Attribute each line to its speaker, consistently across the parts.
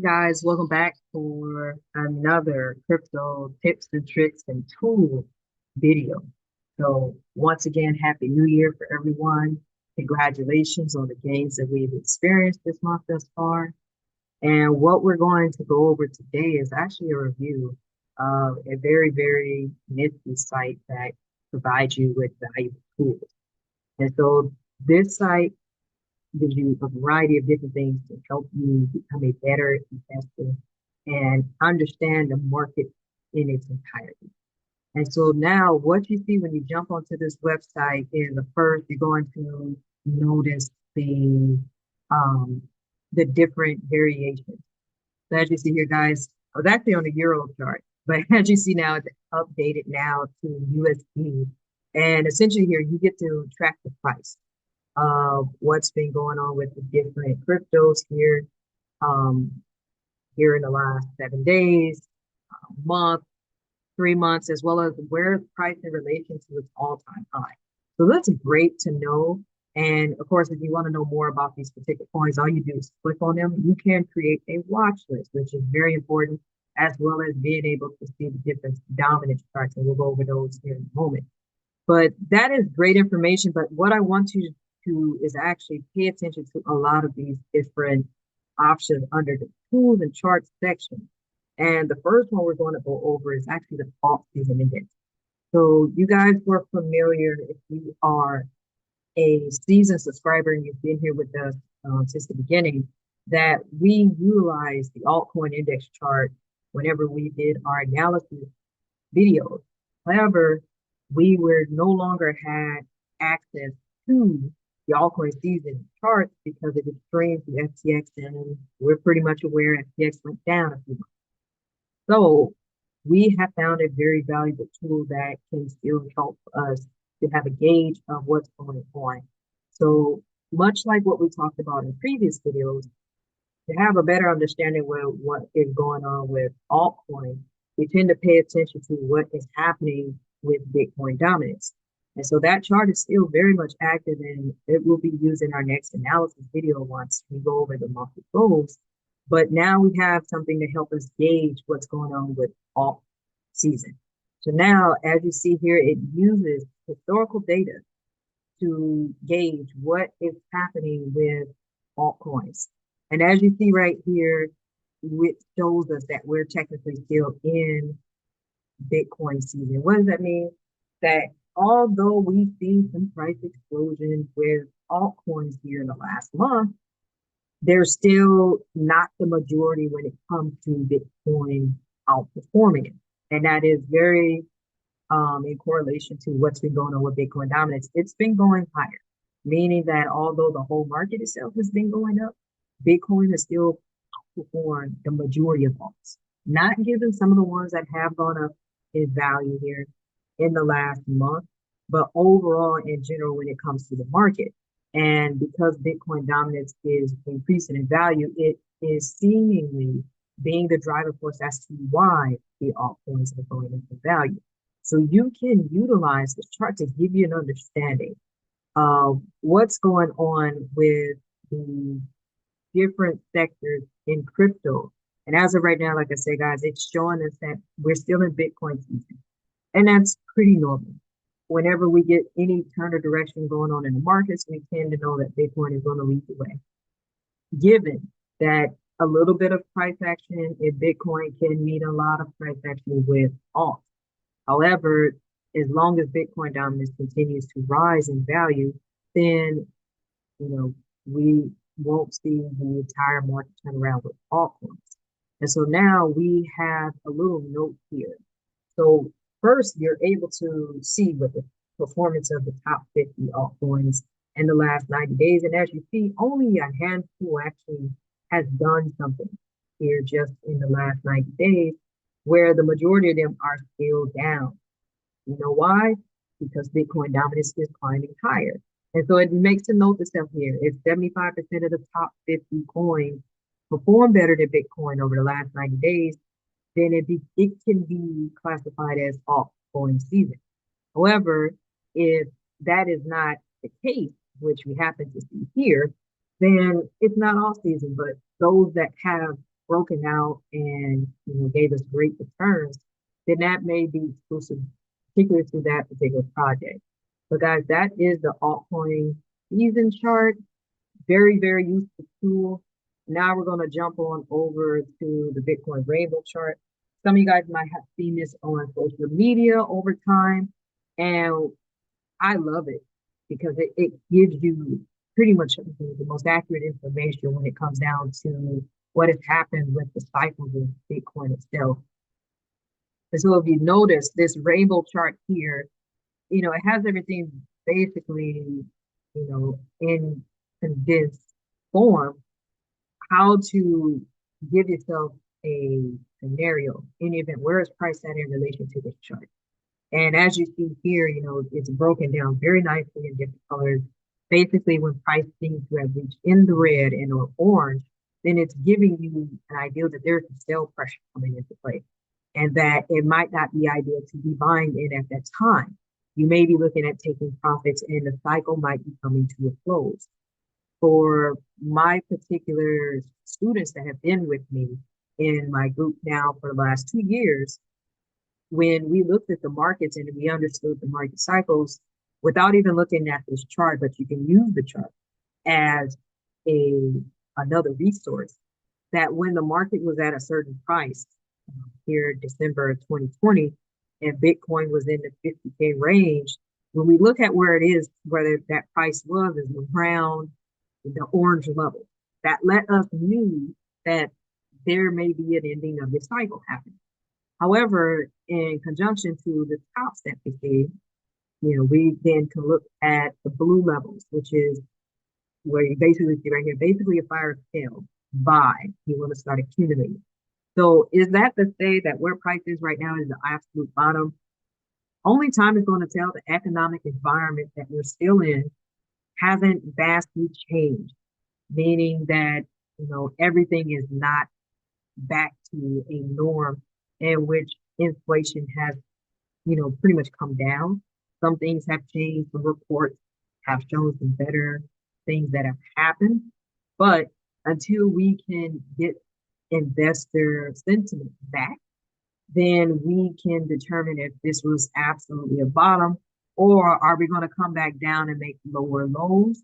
Speaker 1: guys, welcome back for another crypto tips and tricks and tool video. So once again, Happy New Year for everyone. Congratulations on the gains that we've experienced this month thus far. And what we're going to go over today is actually a review of a very nifty site that provides you with valuable tools. And so this site gives you a variety of different things to help you become a better investor and understand the market in its entirety. And so now what you see when you jump onto this website is the first, you're going to notice um, the different variations. So as you see here, guys, I was actually on the Euro chart, but as you see now, it's updated now to USD. And essentially here, you get to track the price of what's been going on with the different cryptos here, um, here in the last 7 days, month, 3 months, as well as where the price in relation to its all-time high. So that's great to know. And of course, if you want to know more about these particular coins, all you do is click on them. You can create a watch list, which is very important, as well as being able to see the different dominance charts. And we'll go over those here in a moment. But that is great information. But what I want you to do is actually pay attention to a lot of these different options under the tools and charts section. And the first one we're going to go over is actually the alt season index. So you guys were familiar, if you are a seasoned subscriber and you've been here with us since the beginning, that we utilize the altcoin index chart whenever we did our analysis videos. However, we were no longer had access to the altcoin season charts because it was streamed through FTX, and we're pretty much aware FTX went down a few months. So we have found a very valuable tool that can still help us to have a gauge of what's going on. So much like what we talked about in previous videos, to have a better understanding of what is going on with altcoin, we tend to pay attention to what is happening with Bitcoin dominance. And so that chart is still very much active, and it will be used in our next analysis video once we go over the monthly goals. But now we have something to help us gauge what's going on with alt season. So now, as you see here, it uses historical data to gauge what is happening with altcoins. And as you see right here, it shows us that we're technically still in Bitcoin season. What does that mean? That although we've seen some price explosion with altcoins here in the last month, they're still not the majority when it comes to Bitcoin outperforming it. And that is very in correlation to what's been going on with Bitcoin dominance. It's been going higher, meaning that although the whole market itself has been going up, Bitcoin has still outperformed the majority of alts, not given some of the ones that have gone up in value here in the last month, but overall in general when it comes to the market. And because Bitcoin dominance is increasing in value, it is seemingly being the driving force as to why the altcoins are going into value. So you can utilize this chart to give you an understanding of what's going on with the different sectors in crypto. And as of right now, like I said, guys, it's showing us that we're still in Bitcoin season. And that's pretty normal. Whenever we get any turn of direction going on in the markets, we tend to know that Bitcoin is going to lead the way. Given that a little bit of price action in Bitcoin can mean a lot of price action with alt. However, as long as Bitcoin dominance continues to rise in value, then we won't see the entire market turn around with altcoins. And so now we have a little note here. So first, you're able to see what the performance of the top 50 altcoins in the last 90 days. And as you see, only a handful actually has done something here just in the last 90 days, where the majority of them are still down. You know why? Because Bitcoin dominance is climbing higher. And so it makes a note to self here. If 75% of the top 50 coins perform better than Bitcoin over the last 90 days, then it can be classified as altcoin season. However, if that is not the case, which we happen to see here, then it's not all season, but those that have broken out and gave us great returns, then that may be exclusive, particularly to that particular project. But guys, that is the altcoin season chart. Very, very useful tool. Now we're going to jump on over to the Bitcoin rainbow chart. Some of you guys might have seen this on social media over time, and I love it because it gives you pretty much the most accurate information when it comes down to what has happened with the cycles of Bitcoin itself. And so if you notice this rainbow chart here, it has everything basically, in condensed form, how to give yourself a scenario in the event where is price at in relation to this chart. And as you see here, it's broken down very nicely in different colors. Basically, when price seems to have reached in the red and or orange, then it's giving you an idea that there's a sell pressure coming into play and that it might not be ideal to be buying in at that time. You may be looking at taking profits and the cycle might be coming to a close. For my particular students that have been with me in my group now for the last 2 years, when we looked at the markets and we understood the market cycles without even looking at this chart, but you can use the chart as another resource, that when the market was at a certain price here December of 2020 and Bitcoin was in the 50K range, when we look at where it is, whether that price was is around the orange level, that let us knew that there may be an ending of this cycle happening. However, in conjunction to the tops that we see, we then can look at the blue levels, which is where you basically see right here, basically a fire sale, buy, you want to start accumulating. So is that to say that where price is right now is the absolute bottom? Only time is going to tell. The economic environment that we're still in hasn't vastly changed, meaning that, everything is not back to a norm in which inflation has, pretty much come down. Some things have changed. The reports have shown some better things that have happened. But until we can get investor sentiment back, then we can determine if this was absolutely a bottom, or are we going to come back down and make lower lows,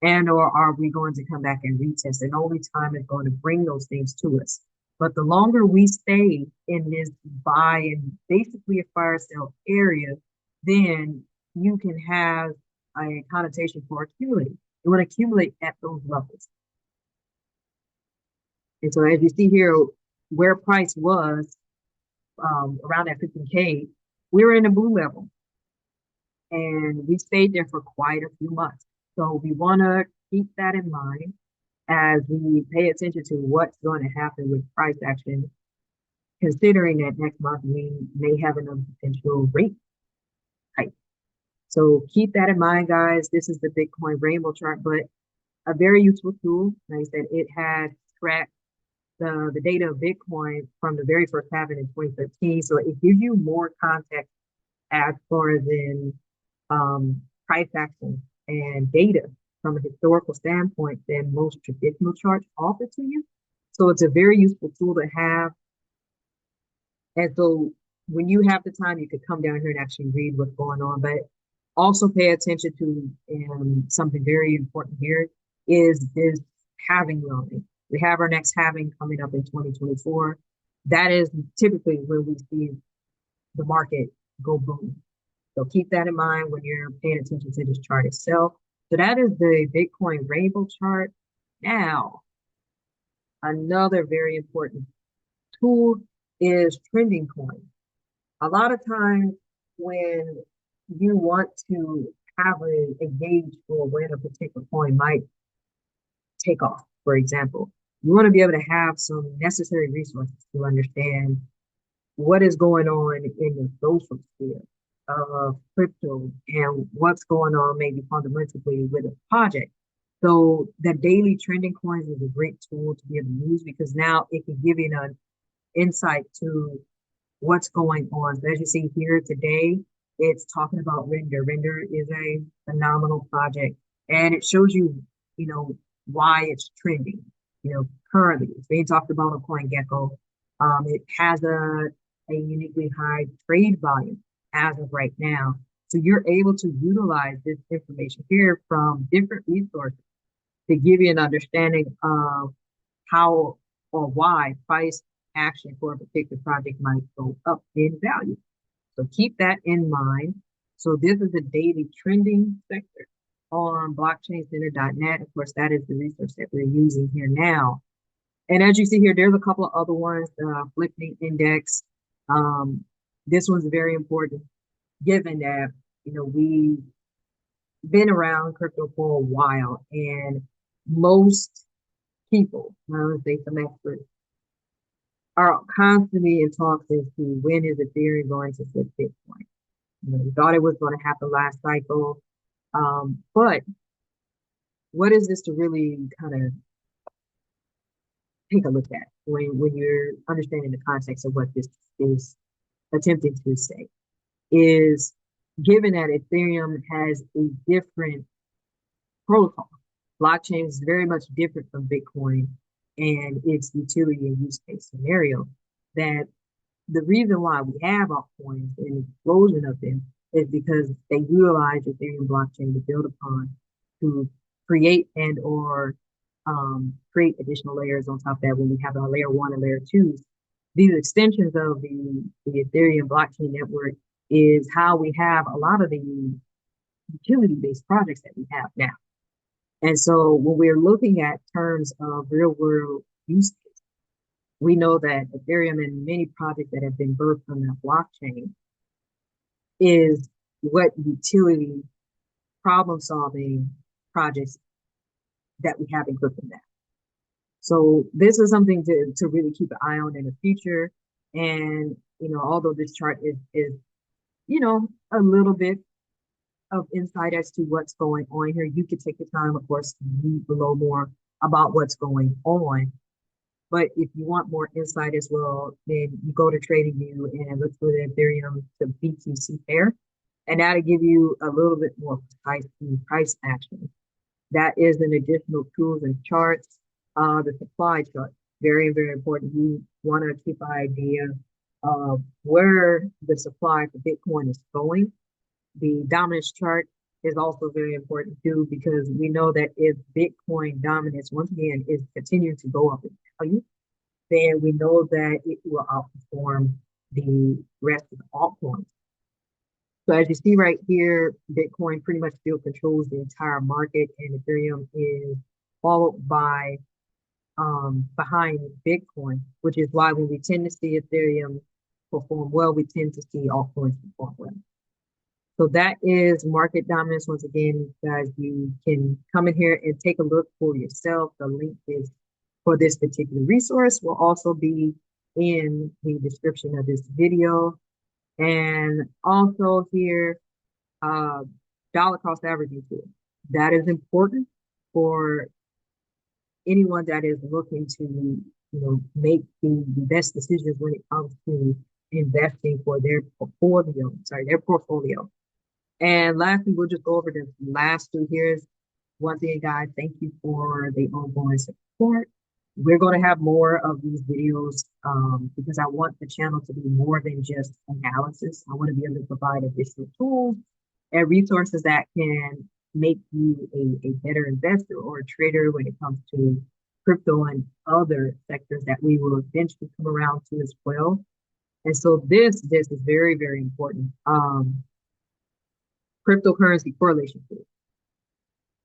Speaker 1: and or are we going to come back and retest? And only time is going to bring those things to us. But the longer we stay in this buy and basically a fire sale area, then you can have a connotation for accumulating. You want to accumulate at those levels. And so as you see here, where price was around that 15K, we were in the blue level. And we stayed there for quite a few months. So we want to keep that in mind as we pay attention to what's going to happen with price action, considering that next month we may have another potential rate hike. So keep that in mind, guys. This is the Bitcoin rainbow chart, but a very useful tool. Like I said, it had tracked the data of Bitcoin from the very first halving in 2013. So it gives you more context as far as in price action and data from a historical standpoint than most traditional charts offer to you. So it's a very useful tool to have. And so when you have the time, you could come down here and actually read what's going on, but also pay attention to something very important here is this halving line. We have our next halving coming up in 2024. That is typically when we see the market go boom. So keep that in mind when you're paying attention to this chart itself. So that is the Bitcoin rainbow chart. Now, another very important tool is trending coins. A lot of times when you want to have a gauge for when a particular coin might take off, for example, you want to be able to have some necessary resources to understand what is going on in the social sphere of crypto and what's going on maybe fundamentally with a project. So the daily trending coins is a great tool to be able to use because now it can give you an insight to what's going on. So as you see here today, it's talking about Render. Render is a phenomenal project and it shows you, why it's trending. currently. It's being talked about on CoinGecko. It has a uniquely high trade volume as of right now. So you're able to utilize this information here from different resources to give you an understanding of how or why price action for a particular project might go up in value. So keep that in mind. So this is a daily trending sector on blockchaincenter.net. Of course, that is the resource that we're using here now. And as you see here, there's a couple of other ones, Flipping Index. This one's very important given that, we've been around crypto for a while and most people, I would say some experts, are constantly in talks as to when is Ethereum going to flip Bitcoin. We thought it was going to happen last cycle. But what is this to really kind of take a look at when you're understanding the context of what this is attempting to say? Is given that Ethereum has a different protocol, blockchain is very much different from Bitcoin and its utility and use case scenario, that the reason why we have altcoins and the explosion of them is because they utilize Ethereum blockchain to build upon to create and or create additional layers on top of that when we have our layer one and layer twos. These extensions of the Ethereum blockchain network is how we have a lot of the utility-based projects that we have now. And so when we're looking at terms of real-world use case, we know that Ethereum and many projects that have been birthed from that blockchain is what utility problem-solving projects that we have in crypto now. So this is something to really keep an eye on in the future. And, although this chart is a little bit of insight as to what's going on here, you could take the time, of course, to read below more about what's going on. But if you want more insight as well, then you go to TradingView and look for the Ethereum to BTC pair, and that'll give you a little bit more precise price action. That is an additional tools and charts. The supply chart, very, very important. You want to keep an idea of where the supply for Bitcoin is going. The dominance chart is also very important too, because we know that if Bitcoin dominance once again is continuing to go up in value, then we know that it will outperform the rest of the altcoins. So as you see right here, Bitcoin pretty much still controls the entire market, and Ethereum is followed by behind Bitcoin, which is why when we tend to see Ethereum perform well, we tend to see altcoins perform well. So that is market dominance. Once again, guys, you can come in here and take a look for yourself. The link is for this particular resource will also be in the description of this video. And also here, dollar cost averaging tool. That is important for anyone that is looking to, make the best decisions when it comes to investing for their portfolio. And lastly, we'll just go over the last two here. Once again, guys, thank you for the ongoing support. We're going to have more of these videos because I want the channel to be more than just analysis. I want to be able to provide additional tools and resources that can make you a better investor or a trader when it comes to crypto and other sectors that we will eventually come around to as well. And so this is very, very important. Cryptocurrency correlation tool.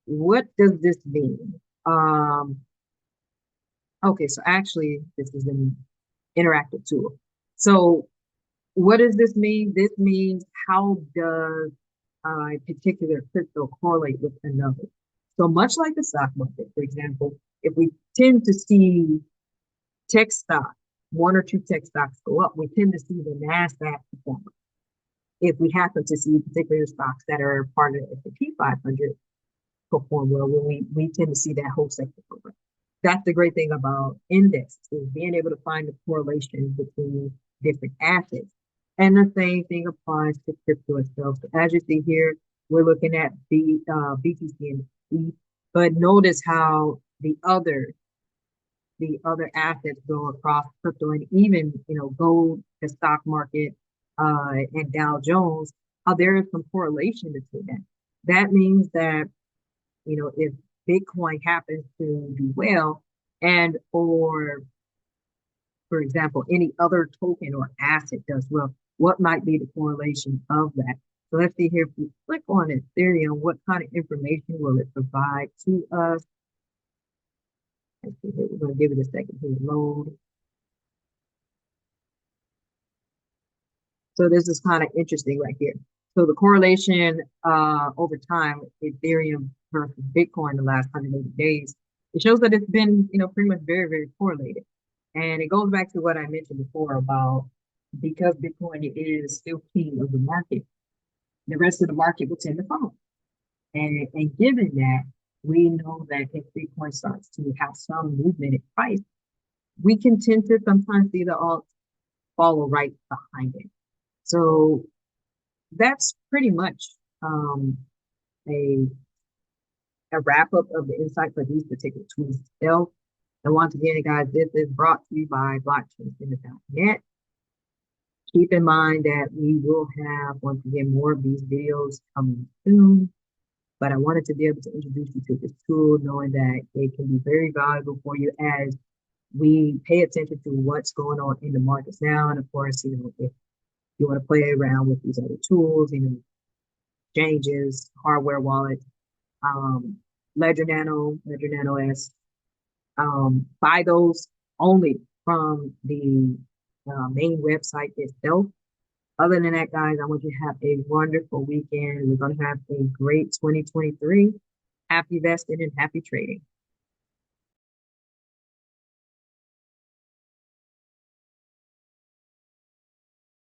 Speaker 1: What does this mean? Okay, so actually this is an interactive tool. So what does this mean? This means how does a particular crypto correlate with another? So much like the stock market, for example, if we tend to see tech stock, one or two tech stocks go up, we tend to see the NASDAQ perform. If we happen to see particular stocks that are part of the S&P 500 perform well, we tend to see that whole sector program. That's the great thing about index is being able to find the correlation between different assets. And the same thing applies to crypto itself. So as you see here, we're looking at the BTC and E, but notice how the other the other assets go across crypto and even, gold, the stock market, and Dow Jones, how there is some correlation between that. That means that, if Bitcoin happens to do well and or for example, any other token or asset does well, what might be the correlation of that? So let's see here, if we click on Ethereum, what kind of information will it provide to us? Let's see here, we're going to give it a second to load. So this is kind of interesting right here. So the correlation over time, Ethereum versus Bitcoin the last 180 days, it shows that it's been, pretty much very, very correlated. And it goes back to what I mentioned before about because Bitcoin is still king of the market, the rest of the market will tend to follow. And given that, we know that if Bitcoin starts to have some movement in price, we can tend to sometimes see the alt follow right behind it. So that's pretty much a wrap up of the insight for these particular tools itself. And once again, guys, this is brought to you by Blockcenter.net. Keep in mind that we will have, once again, more of these videos coming soon. But I wanted to be able to introduce you to this tool, knowing that it can be very valuable for you as we pay attention to what's going on in the markets now. And of course, if you want to play around with these other tools, exchanges, hardware wallets, Ledger Nano S, buy those only from the main website itself. Other than that, guys, I want you to have a wonderful weekend. We're going to have a great 2023. Happy vesting and happy trading.